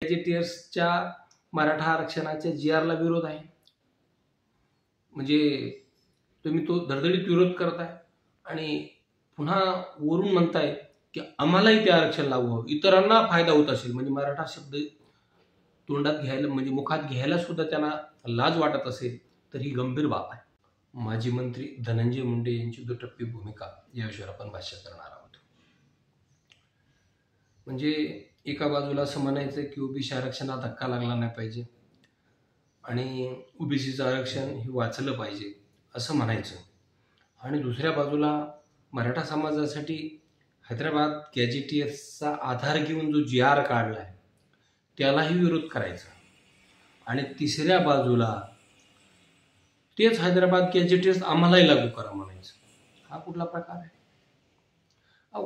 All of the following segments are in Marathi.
गॅजेटियर्सच्या मराठा आरक्षणाच्या GRला विरोध आहे. म्हणजे तुम्ही तो धडधडीत विरोध करताय आणि पुन्हा वरून म्हणताय की आम्हालाही ते आरक्षण लागू हवं, इतरांना फायदा होत असेल. म्हणजे मराठा शब्द तोंडात घ्यायला म्हणजे मुखात घ्यायला सुद्धा त्यांना लाज वाटत असेल तर ही गंभीर बाब आहे. माजी मंत्री धनंजय मुंडे यांची दुटप्पी भूमिका या विषयावर आपण भाष्य करणार आहोत. म्हणजे एका बाजूला असं म्हणायचं की ओबीसी आरक्षणाला धक्का लागला नाही पाहिजे आणि ओबीसीचं आरक्षण हे वाचलं पाहिजे असं म्हणायचं, आणि दुसऱ्या बाजूला मराठा समाजासाठी हैदराबाद गॅजेटियर्सचा आधार घेऊन जो GR काढला आहे त्यालाही विरोध करायचा, आणि तिसऱ्या बाजूला तेच हैदराबाद गॅजेटियर्स आम्हालाही लागू करा म्हणायचं. हा कुठला प्रकार आहे?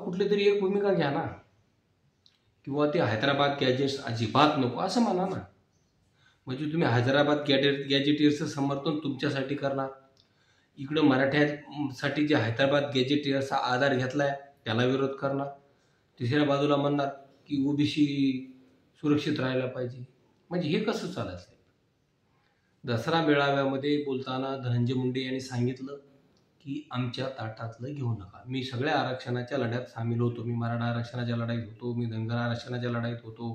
कुठली तरी एक भूमिका घ्या ना, किंवा ते हैदराबाद गॅजेट्स अजिबात नको असं म्हणा ना. म्हणजे तुम्ही हैदराबाद गॅजेटियर्सचं समर्थन तुमच्यासाठी करणार, इकडं मराठ्यासाठी जे हैदराबाद गॅजेटियर्सचा आधार घेतलाय त्याला विरोध करणार, तिसऱ्या बाजूला म्हणणार की ओबीसी सुरक्षित राहायला पाहिजे. म्हणजे हे कसं चालायचं? दसरा मेळाव्यामध्ये बोलताना धनंजय मुंडे यांनी सांगितलं की आमच्या ताटातलं घेऊ नका. मी सगळ्या आरक्षणाच्या लढ्यात सामील होतो, मी मराठा आरक्षणाच्या लढाईत होतो, मी धनगर आरक्षणाच्या लढाईत होतो,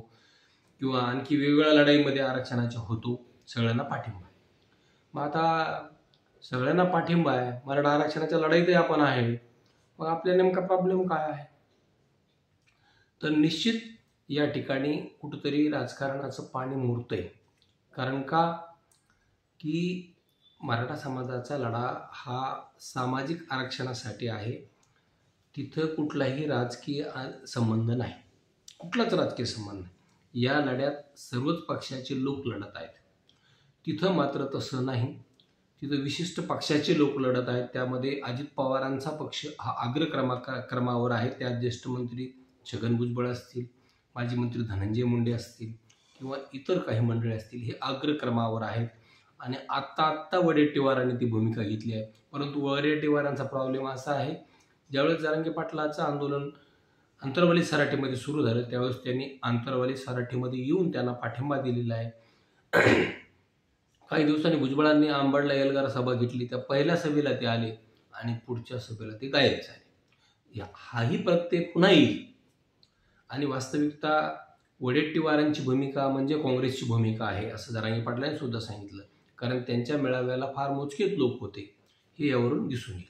किंवा आणखी वेगवेगळ्या लढाईमध्ये आरक्षणाच्या होतो, सगळ्यांना पाठिंबा आहे. मग आता सगळ्यांना पाठिंबा आहे, मराठा आरक्षणाच्या लढाईतही आपण आहे, मग आपल्या नेमका प्रॉब्लेम काय आहे? तर निश्चित या ठिकाणी कुठंतरी राजकारणाचं पाणी मुरतंय. कारण का की मराठा समाजाचा लढा हा सामाजिक आरक्षणासाठी आहे. तिथं कुठलाही राजकीय संबंध नाही, कुठलाच राजकीय संबंध नाही. या लढ्यात सर्वच पक्षाचे लोक लढत आहेत. तिथं मात्र तसं नाही, तिथं विशिष्ट पक्षाचे लोक लढत आहेत. त्यामध्ये अजित पवारांचा पक्ष हा क्रमावर आहे. त्यात ज्येष्ठ मंत्री छगन भुजबळ असतील, माजी मंत्री धनंजय मुंडे असतील, किंवा इतर काही मंडळी असतील, हे अग्रक्रमावर आहेत. आणि आत्ता वडेट्टीवारांनी ती भूमिका घेतली आहे. परंतु वडेट्टीवारांचा प्रॉब्लेम असा आहे, ज्यावेळेस जरांगे पाटलाचं आंदोलन अंतरवाली सराटीमध्ये सुरू झालं त्यावेळेस त्यांनी अंतरवाली सराटीमध्ये येऊन त्यांना पाठिंबा दिलेला आहे. काही दिवसांनी भुजबळांनी अंबडला एल्गार सभा घेतली, त्या पहिल्या सभेला ते आले आणि पुढच्या सभेला ते गायब झाले. हाही प्रत्यय पुन्हा येईल. आणि वास्तविकता वडेट्टीवारांची भूमिका म्हणजे काँग्रेसची भूमिका आहे असं जरांगे पाटलांनी सुद्धा सांगितलं, कारण त्यांच्या मेळाव्याला फार मोजकेच लोक होते हे यावरून दिसून येईल.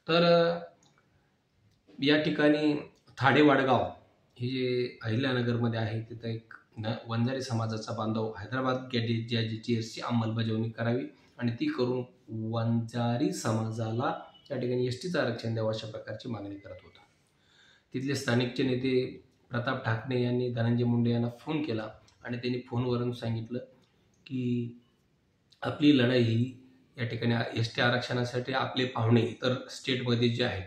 तर या ठिकाणी थाडे वाडगाव हे जे अहिल्यानगरमध्ये आहे तिथं एक वंजारी समाजाचा बांधव हैदराबाद गॅजेटियर्सची अंमलबजावणी करावी आणि ती करून वंजारी समाजाला त्या ठिकाणी STचं आरक्षण द्यावं अशा प्रकारची मागणी करत होता. तिथले स्थानिकचे नेते प्रताप ठाकरे यांनी धनंजय मुंडे यांना फोन केला आणि त्यांनी फोनवरून सांगितलं की आपली लढाई ही या ठिकाणी ST आरक्षणासाठी आपले पाहुणे इतर स्टेटमध्ये जे आहेत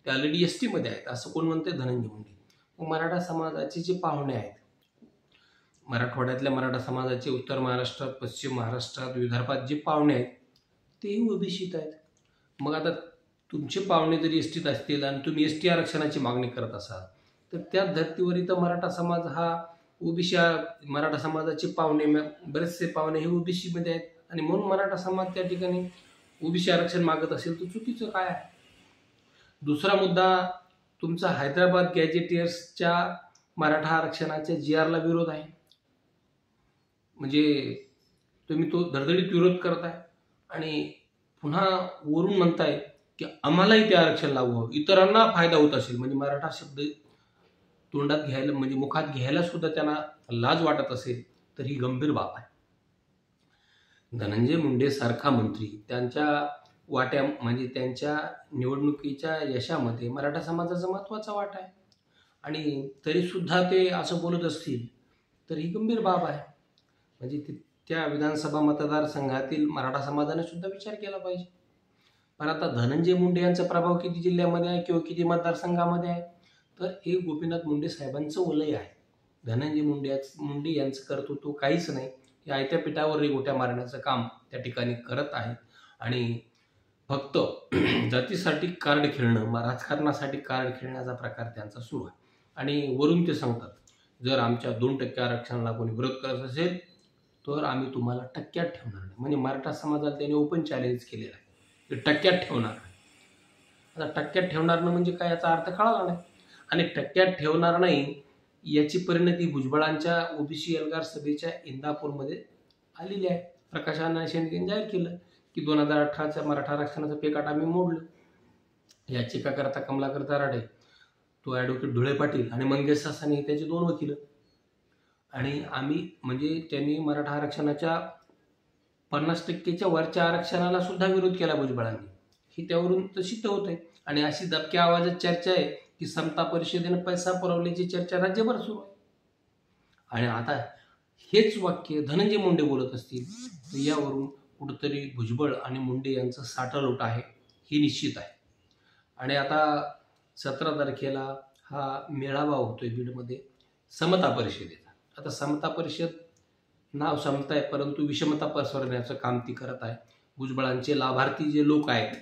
ते ऑलरेडी STमध्ये आहेत असं कोण म्हणते? धनंजय मुंडे. मग मराठा समाजाचे जे पाहुणे आहेत, मराठवाड्यातल्या मराठा समाजाचे उत्तर महाराष्ट्रात, पश्चिम महाराष्ट्रात, विदर्भात जे पाहुणे आहेत तेही ओबीसीत आहेत. मग आता तुमचे पाहुणे जरी STत असतील आणि तुम्ही ST आरक्षणाची मागणी करत असाल तर त्याच धर्तीवर इथं मराठा समाज हा ओबीसी, मराठा समाजाचे पाहुणे बरेचसे पाहुणे हे ओबीसीमध्ये आहेत आणि म्हणून मराठा समाज त्या ठिकाणी ओबीसी आरक्षण मागत असेल तर चुकीचं काय आहे? दुसरा मुद्दा तुमचा हैदराबाद गॅजेटियर्सच्या मराठा आरक्षणाच्या GRला विरोध आहे. म्हणजे तुम्ही तो धडधडीत विरोध करताय आणि पुन्हा वरून म्हणताय की आम्हालाही ते आरक्षण लागू हवं, इतरांना फायदा होत असेल. म्हणजे मराठा शब्द तोंडात घ्यायला म्हणजे मुखात घ्यायला सुद्धा त्यांना लाज वाटत असेल तर ही गंभीर बाब आहे. धनंजय मुंडे सारखा मंत्री त्यांच्या वाट्या म्हणजे त्यांच्या निवडणुकीच्या यशामध्ये मराठा समाजाचा महत्त्वाचा वाटा आहे, आणि तरीसुद्धा ते असं बोलत असतील तर ही गंभीर बाब आहे. म्हणजे त्या विधानसभा मतदारसंघातील मराठा समाजाने सुद्धा विचार केला पाहिजे. पण आता धनंजय मुंडे यांचा प्रभाव किती जिल्ह्यामध्ये आहे किंवा किती मतदारसंघामध्ये आहे? तर हे गोपीनाथ मुंडे साहेबांचं वलय आहे. धनंजय मुंडे यांचं कर्तृत्व काहीच नाही. हे आयत्या पिठावर गोट्या मारण्याचं काम त्या ठिकाणी करत आहेत आणि फक्त जातीसाठी कार्ड खेळणं, राजकारणासाठी कार्ड खेळण्याचा प्रकार त्यांचा सुरू आहे. आणि वरून ते सांगतात जर आमच्या 2% आरक्षणाला कोणी विरोध करत असेल तर आम्ही तुम्हाला टक्क्यात ठेवणार नाही. म्हणजे मराठा समाजाला त्यांनी ओपन चॅलेंज केलेलं आहे की टक्क्यात ठेवणार नाही. आता टक्क्यात ठेवणार नाही म्हणजे काय, याचा अर्थ कळाला नाही. आणि टक्क्यात ठेवणार नाही याची परिणती भुजबळांच्या ओबीसी एल्गार सभेच्या इंदापूरमध्ये आलेली आहे. प्रकाश अण्णा शेंडेंनी जाहीर केलं की 2018च्या मराठा आरक्षणाचं पेकाट आम्ही मोडलं. याचिकाकर्ता कमलाकर तराडे, तो ॲडव्होकेट धुळे पाटील आणि मंगेश सासानी त्याचे 2 वकील. आणि आम्ही म्हणजे त्यांनी मराठा आरक्षणाच्या 50%च्या वरच्या आरक्षणाला सुद्धा विरोध केला भुजबळांनी. ही त्यावरून तर सिद्ध होत आहे. आणि अशी दबक्या आवाजात चर्चा आहे की समता परिषदेने पैसा पुरवल्याची चर्चा राज्यभर सुरू आहे. आणि आता हेच वाक्य धनंजय मुंडे बोलत असतील तर यावरून कुठंतरी भुजबळ आणि मुंडे यांचं साठलोट आहे हे निश्चित आहे. आणि आता 17 तारखेला हा मेळावा होतोय बीडमध्ये समता परिषदेचा. आता समता परिषद नाव समता आहे परंतु विषमता पसरवण्याचं काम ती करत आहे. भुजबळांचे लाभार्थी जे लोक आहेत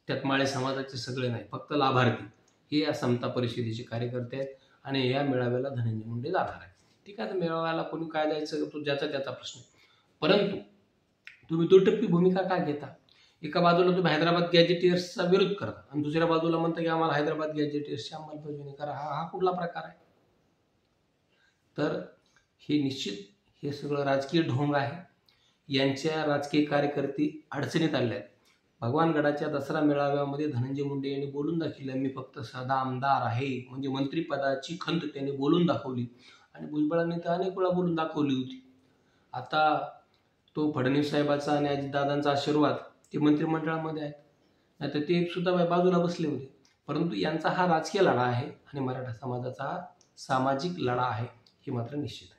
त्यात माळे समाजाचे सगळे नाही, फक्त लाभार्थी हे या समता परिषदेचे कार्यकर्ते आहेत. आणि या मेळाव्याला धनंजय मुंडे जाणार आहे. ठीक आहे, तर मेळाव्याला कोणी काय जायचं तो ज्याचा त्याचा प्रश्न. परंतु तुम्ही दुटप्पी भूमिका का घेता? एका बाजूला तुम्ही हैदराबाद गॅजेटियर्सचा विरोध करता आणि दुसऱ्या बाजूला म्हणता की आम्हाला हैदराबाद गॅजेटियर्सची अंमलबजावणी करा. हा कुठला प्रकार आहे? तर हे निश्चित हे सगळं राजकीय ढोंग आहे. यांच्या राजकीय कार्यकर्ते अडचणीत आले आहेत. भगवानगडाच्या दसरा मेळाव्यामध्ये धनंजय मुंडे यांनी बोलून दाखवलं मी फक्त साधा आमदार आहे, म्हणजे मंत्रिपदाची खंत त्यांनी बोलून दाखवली. आणि भुजबळांनी तर अनेक वेळा बोलून दाखवली होती. आता तो फडणवीस साहेबाचा आणि अजितदादांचा आशीर्वाद ते मंत्रिमंडळामध्ये आहेत, नाहीतर ते सुद्धा बाजूला बसले होते. परंतु यांचा हा राजकीय लढा आहे आणि मराठा समाजाचा हा सामाजिक लढा आहे हे मात्र निश्चित आहे.